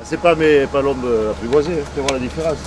C'est pas mes palombes apprivoisées, tu vois la différence.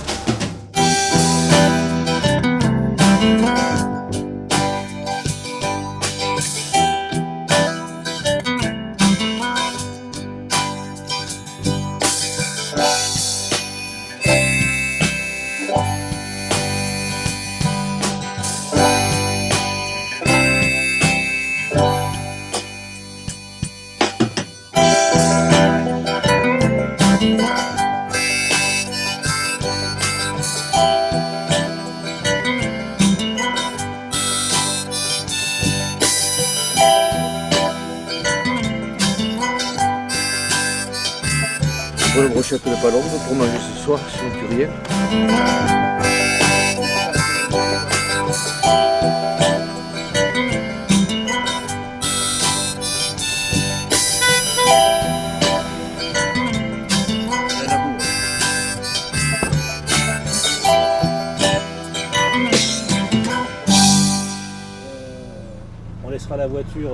Pour le brochette de palombe pour manger ce soir sur le currier. On laissera la voiture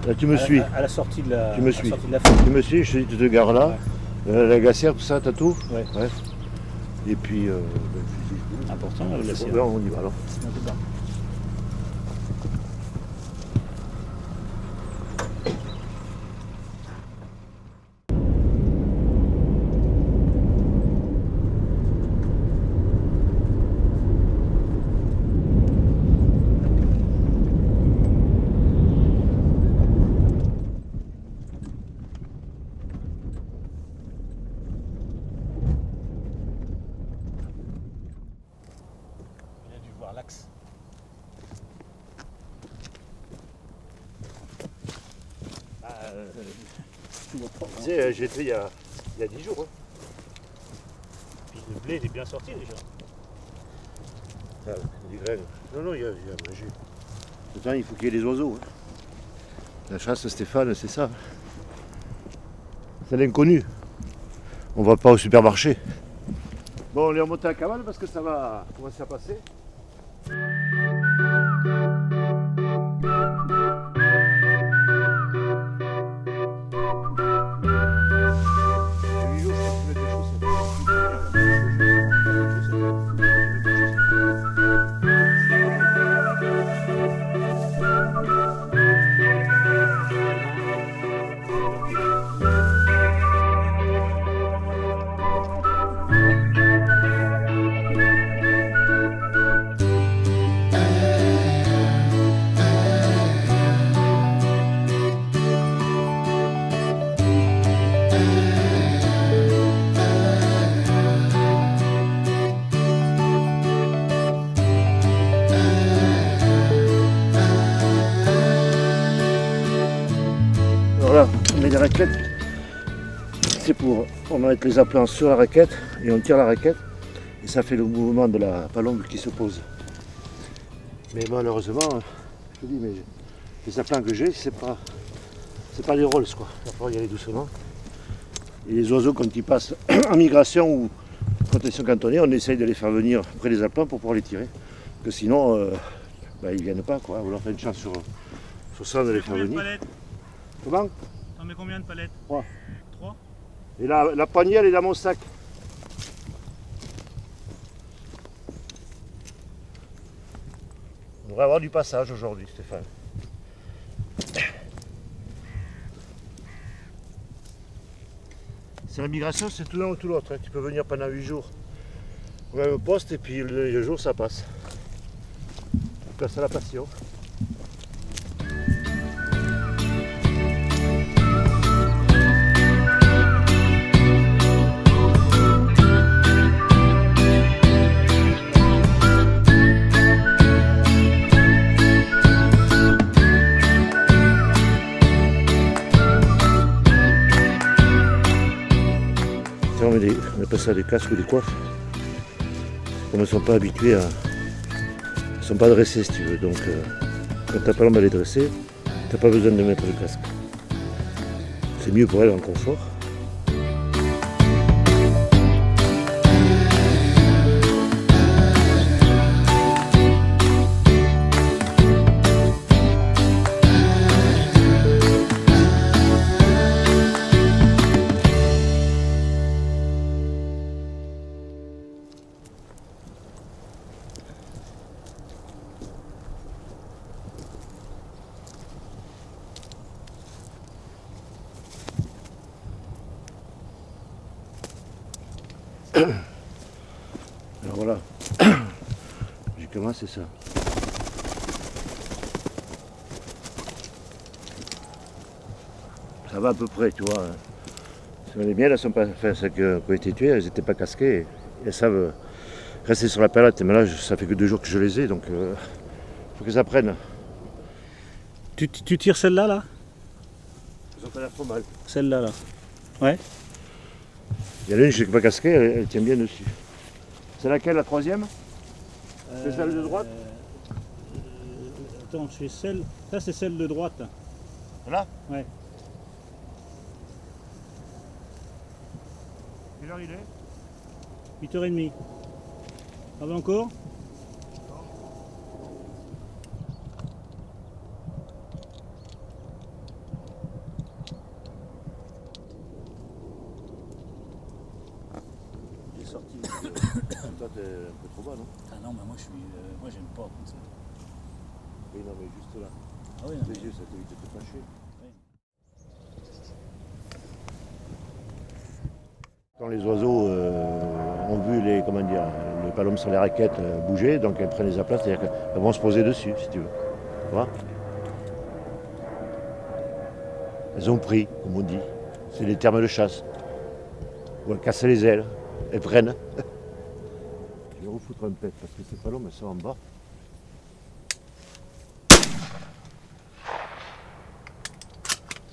Là, tu me suis. à la sortie de la, Tu me à la suis. sortie de la ferme. Tu me suis, je te dis, tu te gares là. La glacière, tout ça, t'as tout. Ouais. Ouais. Et puis, Important, la glacière. on y va alors. On a dû voir l'axe. Tu vois pas, Tu sais, j'ai été il y a 10 jours. Hein. Puis le blé il est bien sorti déjà. Ah, des graines. Non, il y a manger. Pourtant, il faut qu'il y ait des oiseaux. Hein. La chasse, Stéphane, c'est ça. C'est l'inconnu. On va pas au supermarché. Bon, on est remonté à cavale parce que ça va commencer à passer. Voilà, on met des raquettes. C'est pour on met les appelants sur la raquette et on tire la raquette et ça fait le mouvement de la palombe qui se pose. Mais malheureusement, je te dis, mais les appelants que j'ai, c'est pas des Rolls quoi. Il va falloir y aller doucement. Et les oiseaux quand ils passent en migration ou protection cantonnée, on essaye de les faire venir près des appelants pour pouvoir les tirer. Parce que sinon, ils viennent pas quoi. On leur fait une chance sur ça de les faire venir. Comment? T'en mets combien de palettes? 3. 3. Et la poignée, elle est dans mon sac. On devrait avoir du passage aujourd'hui, Stéphane. C'est la migration, c'est tout l'un ou tout l'autre. Hein. Tu peux venir pendant 8 jours au même poste et puis le jour ça passe. C'est la passion. On appelle ça des casques ou des coiffes. Comme ils ne sont pas habitués à. Ils ne sont pas dressés si tu veux. Donc quand ta palombe elle est dressée, tu n'as pas besoin de mettre le casque. C'est mieux pour elle en confort. Alors voilà. J'ai commencé ça. Ça va à peu près, tu vois. Les miennes, elles sont pas, enfin, celles qui ont été tuées, elles n'étaient pas casquées. Elles savent rester sur la palette. Mais là, ça fait que 2 jours que je les ai, donc il faut qu'elles apprennent. Tu tires celle-là, là? Elles ont pas l'air trop mal. Celle-là, là. Ouais. Il y en a une, je ne sais pas casquée, elle tient bien dessus. C'est laquelle, la troisième? C'est celle de droite? Attends, c'est celle. Ça, c'est celle de droite. Là? Ouais. Quelle heure il est? 8h30. Ça va encore? J'ai sorti. Toi, t'es un peu trop bas, non? Ah non, mais moi, moi j'aime pas comme ça. Oui, non, mais juste là. Ah oui, Les yeux, ça t'évite de te fâcher. Quand les oiseaux ont vu les palombes sur les raquettes bouger, donc elles prennent les aplats, c'est-à-dire qu'elles vont se poser dessus, si tu veux. Tu vois? Elles ont pris, comme on dit. C'est les termes de chasse. Ou elles cassent les ailes, elles prennent. Je vais refoutre un pet parce que ces palombes, elles sont en bas.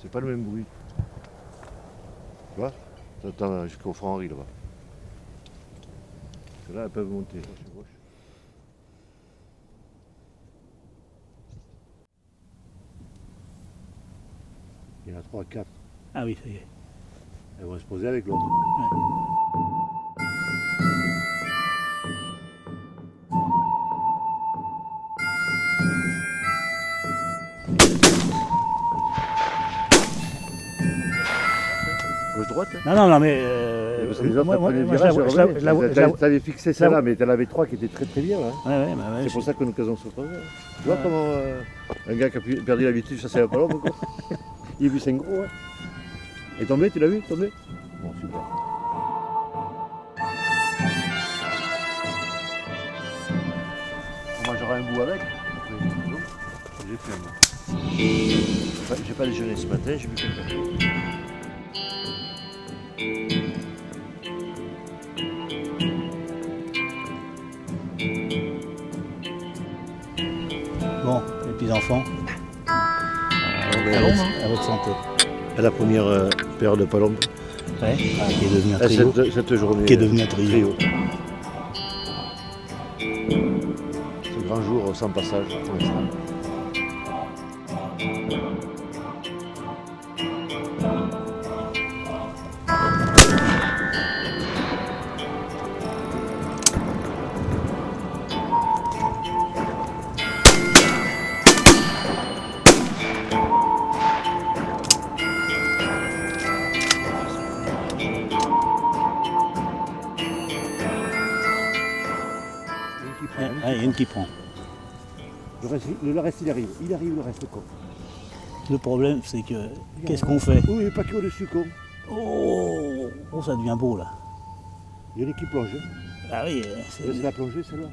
C'est pas le même bruit. Tu vois? T'attends jusqu'au front Henri là-bas. Parce que là, elles peuvent monter. Gauche. Il y en a 3, 4. Ah oui, ça y est. Elles vont se poser avec l'autre. Gauche-droite? Non, mais. Parce que les autres, moi, après les moi, virages, je la- t'avais fixé celle-là, mais t'en avais 3 qui étaient très très bien. Hein. Ouais, bah ouais. C'est pour ça que nous casons sur toi. Tu vois comment un gars qui a perdu l'habitude de chasser la palombe, quoi. Il a vu 5 gros, ouais. Et tombé, tu l'as vu, tombé? Bon, super. On mangera un bout avec. J'ai faim, moi. J'ai pas déjeuné ce matin, j'ai bu qu'un café. Bon, les petits-enfants, à votre santé. À la première paire de palombes. Ouais, qui est devenu un trio. Cette journée. Qui est devenu un trio. Ce grand jour sans passage pour l'instant. Ah, il y a une qui prend. Le reste, il arrive. Il arrive, le reste, con. Le problème, c'est que, qu'est-ce qu'on fait? Oui, pas que au-dessus, con. Oh, ça devient beau, là. Il y en a qui plonge. Ah oui, C'est la plongée, celle-là.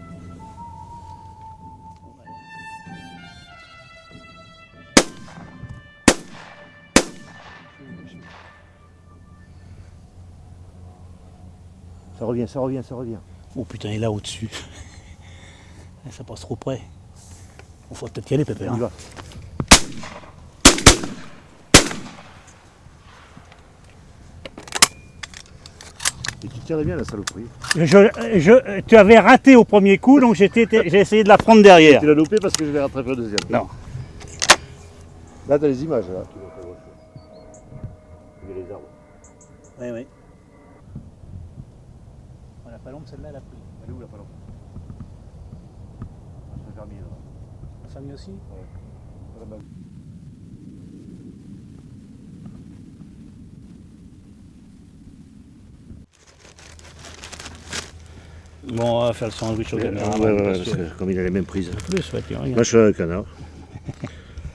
Ça revient, ça revient, ça revient. Oh putain, il est là au-dessus. Ça passe trop près. On faut peut-être y aller, Pépère. On y va. Et tu tirais bien la saloperie. Tu avais raté au premier coup, donc j'ai essayé de la prendre derrière. Tu l'as loupé parce que je l'ai rattrapé au deuxième. Non. Là, tu as les images, là. Il y a les arbres. Oui. La palombe, celle-là, elle a pris. Elle est où la palombe? La fermier, là. La famille aussi? Ouais. Bon, on va faire le sandwich au caméra. Ouais, parce que comme il a les mêmes prises. Plus, ouais, puis regarde. Mâchoire de canard.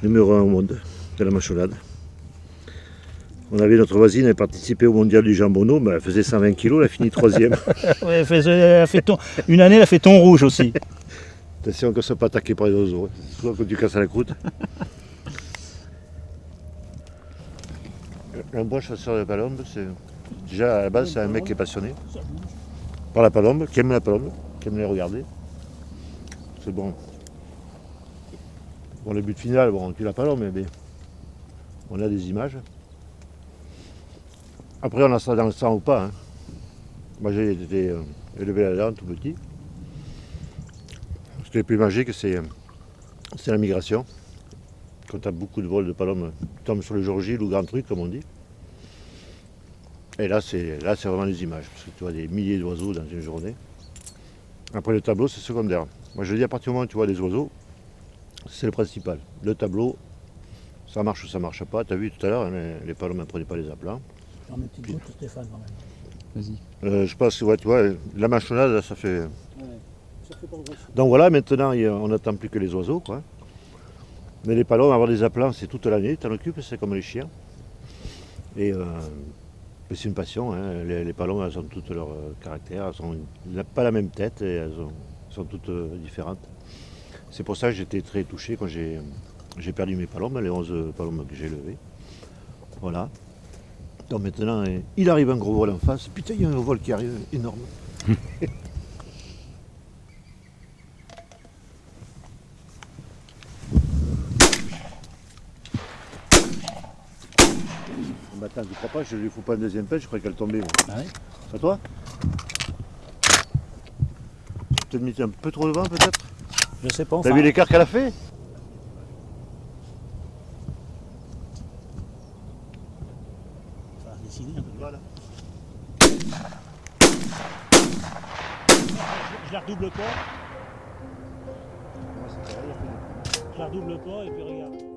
Numéro 1 au monde de la mâcholade. On avait notre voisine, elle participait au mondial du jambonneau, mais elle faisait 120 kilos, elle a fini 3e. Ouais, une année, elle a fait thon rouge aussi. Attention qu'on ne soit pas attaqué par les oiseaux, hein. Souvent quand tu casses la croûte. Un bon chasseur de palombe, c'est. Déjà à la base, c'est un mec qui est passionné par la palombe, qui aime la palombe, qui aime les regarder. C'est bon. Bon, le but final, bon, on tue la palombe, mais on a des images. Après, on a ça dans le sang ou pas, hein. Moi, j'ai été élevé là-dedans tout petit. Ce qui est le plus magique, c'est la migration. Quand tu as beaucoup de vols de palombes, tu tombes sur le jour J ou grand truc, comme on dit. Et là, c'est vraiment les images, parce que tu vois des milliers d'oiseaux dans une journée. Après, le tableau, c'est secondaire. Moi, je dis, à partir du moment où tu vois des oiseaux, c'est le principal. Le tableau, ça marche ou ça marche pas. Tu as vu tout à l'heure, les palombes ne prenaient pas les aplats. J'en mets une petite goutte, Stéphane, quand même. Vas-y. Je pense que ouais, tu vois, la mâchonnade, ça fait. Ouais, ça fait pas grossir. Donc voilà, maintenant, on n'attend plus que les oiseaux, quoi. Mais les palombes, avoir des aplats, c'est toute l'année, tu t'en occupes, c'est comme les chiens. Et c'est une passion, hein. Les palombes, elles ont toutes leur caractère, elles n'ont pas la même tête et elles sont toutes différentes. C'est pour ça que j'étais très touché quand j'ai perdu mes palombes, les 11 palombes que j'ai levées. Voilà. Donc maintenant, il arrive un gros vol en face. Putain, il y a un vol qui arrive énorme. Bah attends, tu crois pas, je lui fous pas une deuxième pêche, je croyais qu'elle tombait. Moi. Ah ouais. C'est à toi? Tu peut-être mis un peu trop devant peut-être? Je sais pas, T'as enfin. vu l'écart qu'elle a fait? Ça va décider un peu. Voilà. Je la redouble pas. Je la redouble pas et puis regarde.